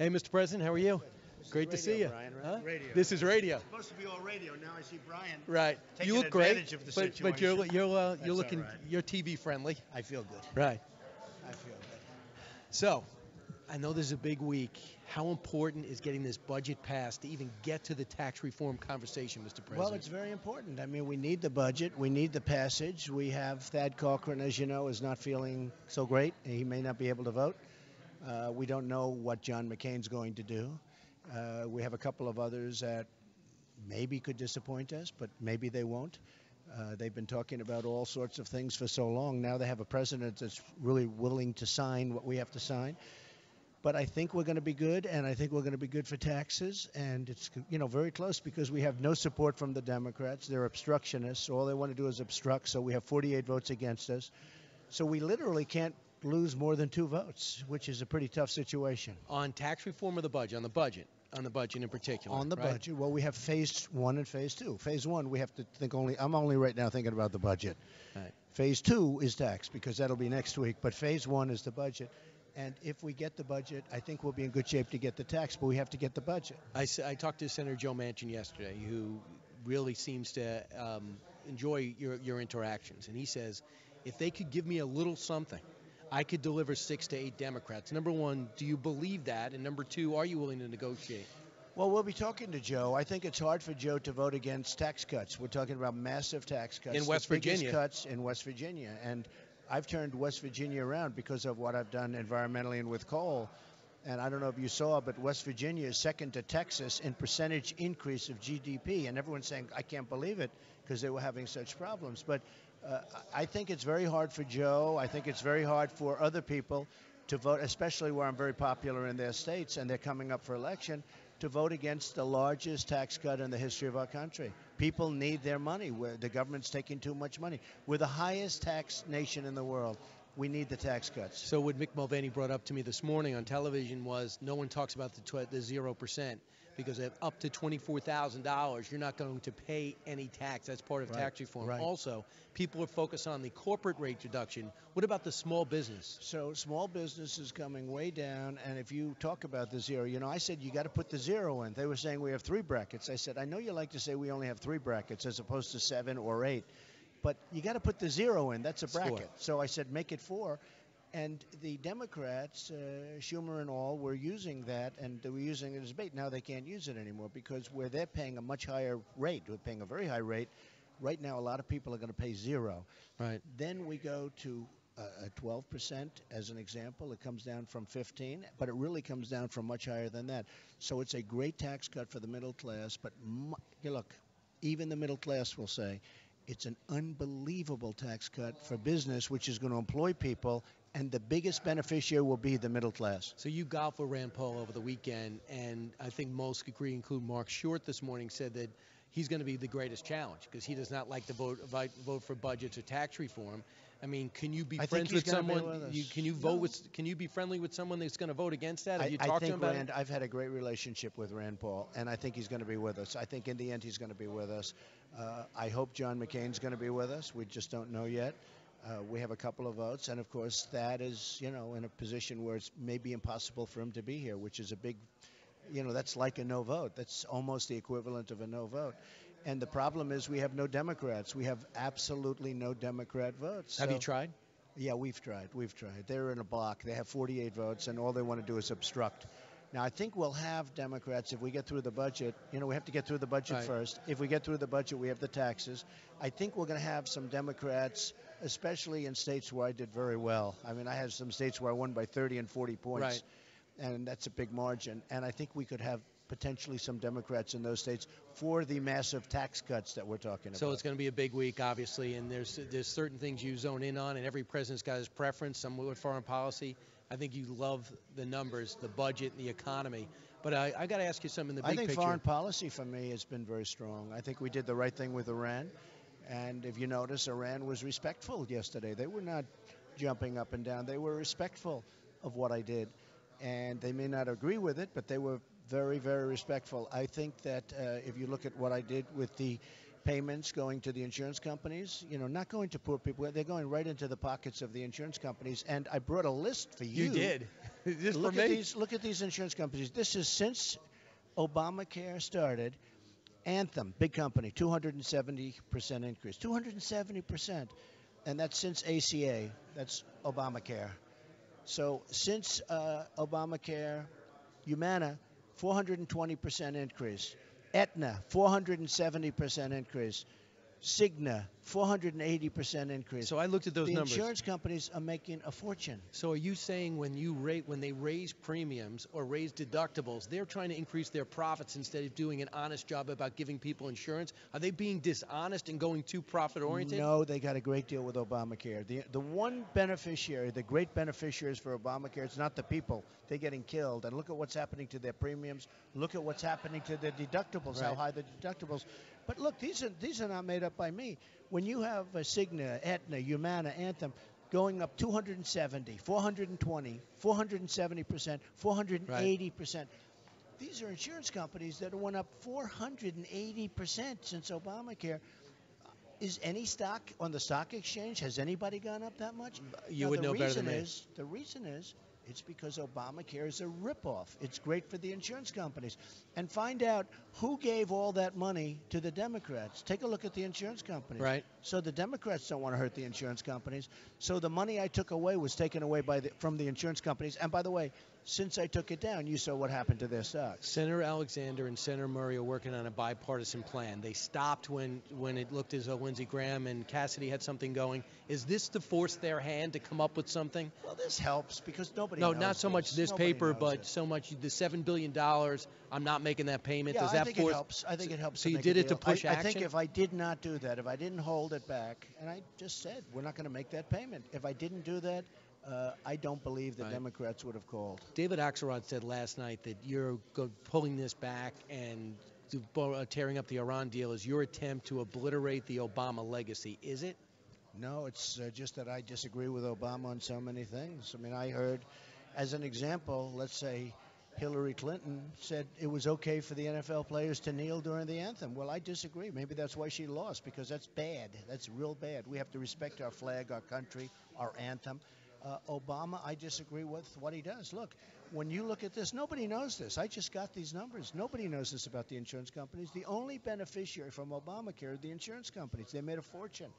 Hey, Mr. President, how are you? Great to see you. Brian, right? Huh? Radio. This is radio. It's supposed to be all radio. Now I see Brian. Right. Taking You look great, advantage of the but you're situation. you're That's looking all right. you're TV friendly. I feel good. Right. I feel good. So, I know this is a big week. How important is getting this budget passed to even get to the tax reform conversation, Mr. President? Well, it's very important. I mean, we need the budget. We need the passage. We have Thad Cochran, as you know, is not feeling so great. He may not be able to vote. We don't know what John McCain's going to do. We have a couple of others that maybe could disappoint us, but maybe they won't. They've been talking about all sorts of things for so long. Now they have a president that's really willing to sign what we have to sign. But I think we're going to be good, and I think we're going to be good for taxes. And it's, very close because we have no support from the Democrats. They're obstructionists. All they want to do is obstruct. So we have 48 votes against us. So we literally can't lose more than 2 votes, which is a pretty tough situation. On tax reform or the budget? On the budget. On the budget in particular. On the right? budget, well, we have phase 1 and phase 2. Phase 1, we have to think I'm only right now thinking about the budget. Right. Phase 2 is tax because that'll be next week. But phase 1 is the budget. And if we get the budget, I think we'll be in good shape to get the tax, but we have to get the budget. I talked to Senator Joe Manchin yesterday, who really seems to enjoy your interactions. And he says, if they could give me a little something, I could deliver 6 to 8 Democrats. Number one, do you believe that? And number two, are you willing to negotiate? Well, we'll be talking to Joe. I think it's hard for Joe to vote against tax cuts. We're talking about massive tax cuts. In West Virginia. Biggest cuts in West Virginia. And I've turned West Virginia around because of what I've done environmentally and with coal. And I don't know if you saw, but West Virginia is second to Texas in percentage increase of GDP. And everyone's saying, I can't believe it, because they were having such problems. But I think it's very hard for Joe. I think it's very hard for other people to vote, especially where I'm very popular in their states and they're coming up for election, to vote against the largest tax cut in the history of our country. People need their money. The government's taking too much money. We're the highest tax nation in the world. We need the tax cuts. So what Mick Mulvaney brought up to me this morning on television was no one talks about the 0%, because at up to $24,000, you're not going to pay any tax. That's part of tax reform. Right. Also, people are focused on the corporate rate reduction. What about the small business? So small business is coming way down, and if you talk about the zero, I said you got to put the zero in. They were saying we have 3 brackets. I said, I know you like to say we only have 3 brackets as opposed to 7 or 8, but you got to put the zero in. That's a bracket. So I said make it 4. And the Democrats, Schumer and all, were using that, and they were using it as bait. Now they can't use it anymore because where they're paying a much higher rate, we're paying a very high rate. Right now, a lot of people are going to pay 0. Right. Then we go to 12% as an example. It comes down from 15, but it really comes down from much higher than that. So it's a great tax cut for the middle class. But look, even the middle class will say it's an unbelievable tax cut for business, which is going to employ people. And the biggest beneficiary will be the middle class. So you golfed with Rand Paul over the weekend, and I think most agree, including Mark Short this morning, said that he's going to be the greatest challenge because he does not like to vote for budgets or tax reform. I mean, can you be friends with someone? Can you vote with? Can you be friendly with someone that's going to vote against that? Have you talked to him about it? I've had a great relationship with Rand Paul, and I think he's going to be with us. I think in the end he's going to be with us. I hope John McCain's going to be with us. We just don't know yet. We have a couple of votes, and of course that is, in a position where it's maybe impossible for him to be here, which is a big, that's like a no vote. That's almost the equivalent of a no vote. And the problem is we have no Democrats. We have absolutely no Democrat votes. Have you tried? Yeah, we've tried. They're in a block. They have 48 votes, and all they want to do is obstruct. Now, I think we'll have Democrats if we get through the budget. We have to get through the budget first. If we get through the budget, we have the taxes. I think we're going to have some Democrats, especially in states where I did very well. I mean, I had some states where I won by 30 and 40 points, and that's a big margin. And I think we could have potentially some Democrats in those states for the massive tax cuts that we're talking about. So it's going to be a big week, obviously, and there's certain things you zone in on, and every president's got his preference, some with foreign policy. I think you love the numbers, the budget, the economy. But I got to ask you something in the big picture. I think foreign policy for me has been very strong. I think we did the right thing with Iran. And if you notice, Iran was respectful yesterday. They were not jumping up and down. They were respectful of what I did. And they may not agree with it, but they were very, very respectful. I think that if you look at what I did with the payments going to the insurance companies, not going to poor people. They're going right into the pockets of the insurance companies. And I brought a list for you. You did. Just for me? Look at these insurance companies. This is since Obamacare started. Anthem, big company, 270% increase. 270%. And that's since ACA. That's Obamacare. So since Obamacare, Humana, 420% increase. Aetna, 470% increase. Cigna, 480% increase. So I looked at those The numbers. insurance companies are making a fortune. So are you saying when they raise premiums or raise deductibles, they're trying to increase their profits instead of doing an honest job about giving people insurance? Are they being dishonest and going too profit-oriented? No, they got a great deal with Obamacare. The one beneficiary, the great beneficiaries for Obamacare, it's not the people. They're getting killed. And look at what's happening to their premiums. Look at what's happening to their deductibles, Right. how high the deductibles. But look, these are not made up by me. When you have Cigna, Aetna, Humana, Anthem going up 270, 420, 470%, 480%. These are insurance companies that went up 480% since Obamacare. Is any stock on the stock exchange, has anybody gone up that much? You would know better than me. The reason is it's because Obamacare is a ripoff. It's great for the insurance companies. And find out who gave all that money to the Democrats. Take a look at the insurance companies. Right. So the Democrats don't want to hurt the insurance companies. So the money I took away was taken away from the insurance companies. And by the way, since I took it down, you saw what happened to their stocks. Senator Alexander and Senator Murray are working on a bipartisan plan. They stopped when it looked as though Lindsey Graham and Cassidy had something going. Is this to force their hand to come up with something? Well, this helps because nobody No, knows not so much this Nobody paper, knows but it. so much the $7 billion, I'm not making that payment. Yeah, Does that I think force? it helps. I think it helps. So to you make did a it to deal. push I think action? if I did not do that, if I didn't hold it back, and I just said we're not going to make that payment. If I didn't do that, I don't believe the Right. Democrats would have called. David Axelrod said last night that you're pulling this back and tearing up the Iran deal is your attempt to obliterate the Obama legacy. Is it? No, it's just that I disagree with Obama on so many things. I mean, I heard, as an example, let's say Hillary Clinton said it was okay for the NFL players to kneel during the anthem. Well, I disagree. Maybe that's why she lost, because that's bad. That's real bad. We have to respect our flag, our country, our anthem. Obama, I disagree with what he does. Look, when you look at this, nobody knows this. I just got these numbers. Nobody knows this about the insurance companies. The only beneficiary from Obamacare are the insurance companies. They made a fortune.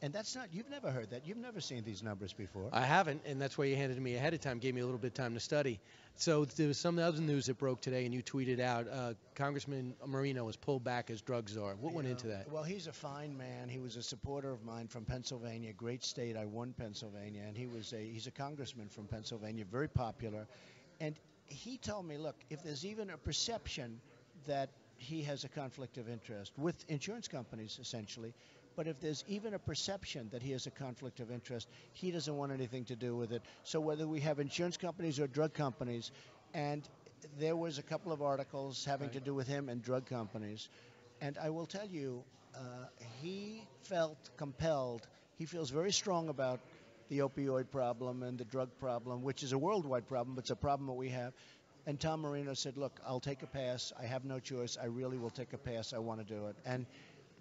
And that's not, you've never heard that. You've never seen these numbers before. I haven't, and that's why you handed it to me ahead of time, gave me a little bit of time to study. So there was some other news that broke today, and you tweeted out Congressman Marino was pulled back as drug czar. What went into that? Well, he's a fine man. He was a supporter of mine from Pennsylvania, great state. I won Pennsylvania, and he's a congressman from Pennsylvania, very popular. And he told me, look, if there's even a perception that he has a conflict of interest with insurance companies, essentially, but if there's even a perception that he has a conflict of interest, he doesn't want anything to do with it. So whether we have insurance companies or drug companies, and there was a couple of articles having to do with him and drug companies, and I will tell you, he felt compelled. He feels very strong about the opioid problem and the drug problem, which is a worldwide problem, but it's a problem that we have. And Tom Marino said, look, I'll take a pass. I have no choice. I really will take a pass. I want to do it. And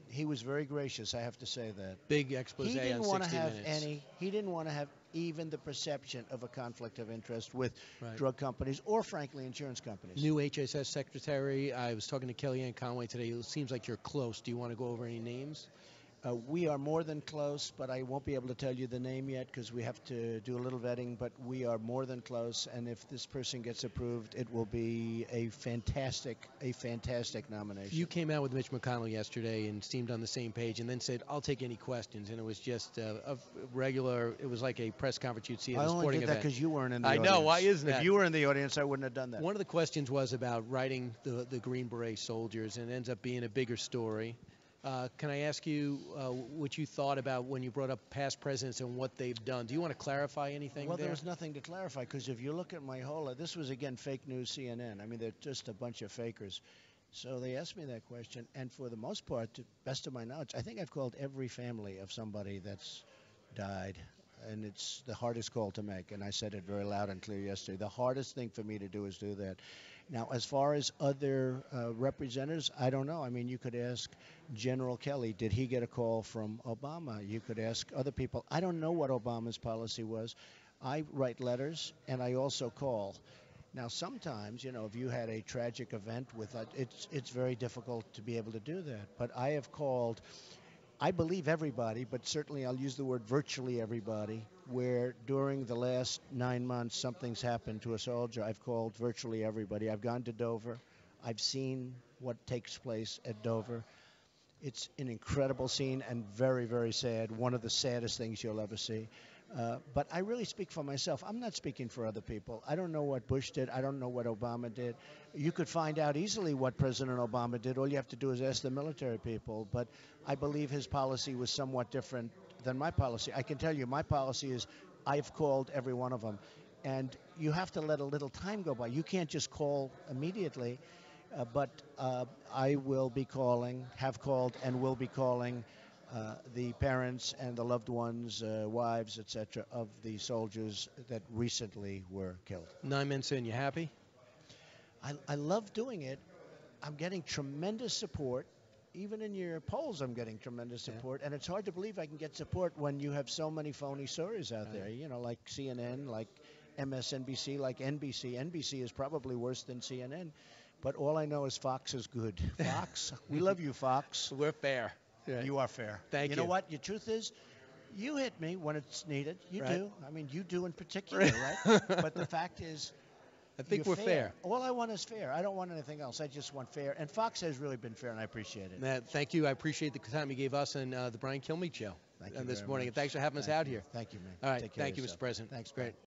he was very gracious, I have to say that. Big expose He didn't on want 60 to have Minutes. he didn't want to have even the perception of a conflict of interest with Right. drug companies or, frankly, insurance companies. New HSS Secretary, I was talking to Kellyanne Conway today. It seems like you're close. Do you want to go over any names? We are more than close, but I won't be able to tell you the name yet because we have to do a little vetting, but we are more than close, and if this person gets approved, it will be a fantastic nomination. You came out with Mitch McConnell yesterday and seemed on the same page and then said, I'll take any questions, and it was just a regular, it was like a press conference you'd see at a sporting I only did that event. because you weren't in the I audience. know, why isn't that? If you were in the audience, I wouldn't have done that. One of the questions was about writing the Green Beret soldiers, and it ends up being a bigger story. Can I ask you what you thought about when you brought up past presidents and what they've done? Do you want to clarify anything Well, there? there was nothing to clarify because if you look at my whole, this was again fake news CNN. I mean, they're just a bunch of fakers. So they asked me that question, and for the most part, to the best of my knowledge, I think I've called every family of somebody that's died, and it's the hardest call to make, and I said it very loud and clear yesterday. The hardest thing for me to do is do that. Now, as far as other representatives, I don't know. I mean, you could ask General Kelly, did he get a call from Obama? You could ask other people. I don't know what Obama's policy was. I write letters, and I also call. Now, sometimes, if you had a tragic event with it, it's very difficult to be able to do that. But I have called, I believe everybody, but certainly I'll use the word virtually everybody, where during the last 9 months something's happened to a soldier. I've called virtually everybody. I've gone to Dover. I've seen what takes place at Dover. It's an incredible scene and very, very sad. One of the saddest things you'll ever see. But I really speak for myself. I'm not speaking for other people. I don't know what Bush did. I don't know what Obama did. You could find out easily what President Obama did. All you have to do is ask the military people. But I believe his policy was somewhat different than my policy. I can tell you my policy is I've called every one of them. And you have to let a little time go by. You can't just call immediately. But I will be calling, have called, and will be calling the parents and the loved ones, wives, etc., of the soldiers that recently were killed. 9 months in, you happy? I love doing it. I'm getting tremendous support. Even in your polls, I'm getting tremendous support. And it's hard to believe I can get support when you have so many phony stories out there, like CNN, like MSNBC, like NBC. NBC is probably worse than CNN. But all I know is Fox is good. Fox, we love you, Fox. We're fair. Right. You are fair. Thank you. You know what? Your truth is, you hit me when it's needed. You right. do. I mean, you do in particular, right? But the fact is, I think we're fair. All I want is fair. I don't want anything else. I just want fair. And Fox has really been fair, and I appreciate it. Thank you. I appreciate the time you gave us and the Brian Kilmeade Show Thank you this very morning. much. And thanks for having us out here. Thank you, man. All right. Take care Thank you, yourself. Mr. President. Thanks. Great.